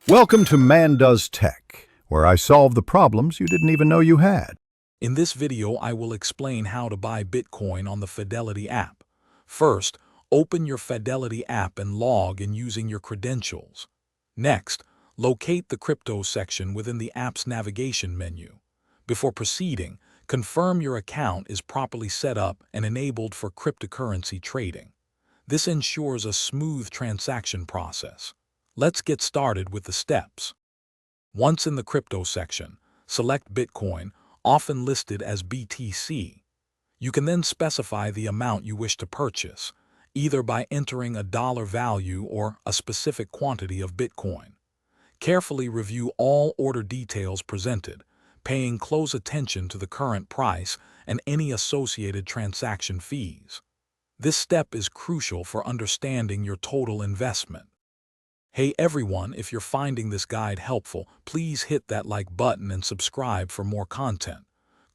Welcome to Man Does Tech, where I solve the problems you didn't even know you had. In this video, I will explain how to buy Bitcoin on the Fidelity app. First, open your Fidelity app and log in using your credentials. Next, locate the crypto section within the app's navigation menu. Before proceeding, confirm your account is properly set up and enabled for cryptocurrency trading. This ensures a smooth transaction process. Let's get started with the steps. Once in the crypto section, select Bitcoin, often listed as BTC. You can then specify the amount you wish to purchase, either by entering a dollar value or a specific quantity of Bitcoin. Carefully review all order details presented, paying close attention to the current price and any associated transaction fees. This step is crucial for understanding your total investment. Hey everyone, if you're finding this guide helpful, please hit that like button and subscribe for more content.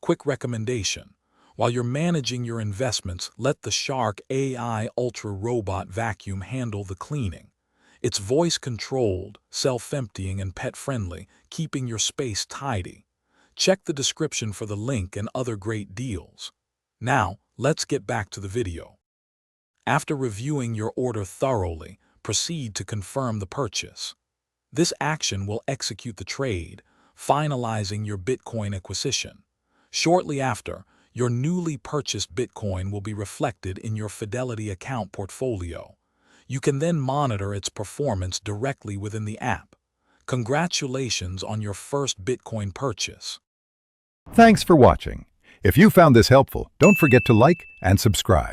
Quick recommendation: while you're managing your investments, let the Shark AI Ultra Robot Vacuum handle the cleaning. It's voice-controlled, self-emptying, and pet-friendly, keeping your space tidy. Check the description for the link and other great deals. Now, let's get back to the video. After reviewing your order thoroughly, proceed to confirm the purchase. This action will execute the trade, finalizing your Bitcoin acquisition. Shortly after, your newly purchased Bitcoin will be reflected in your Fidelity account portfolio. You can then monitor its performance directly within the app. Congratulations on your first Bitcoin purchase. Thanks for watching. If you found this helpful, don't forget to like and subscribe.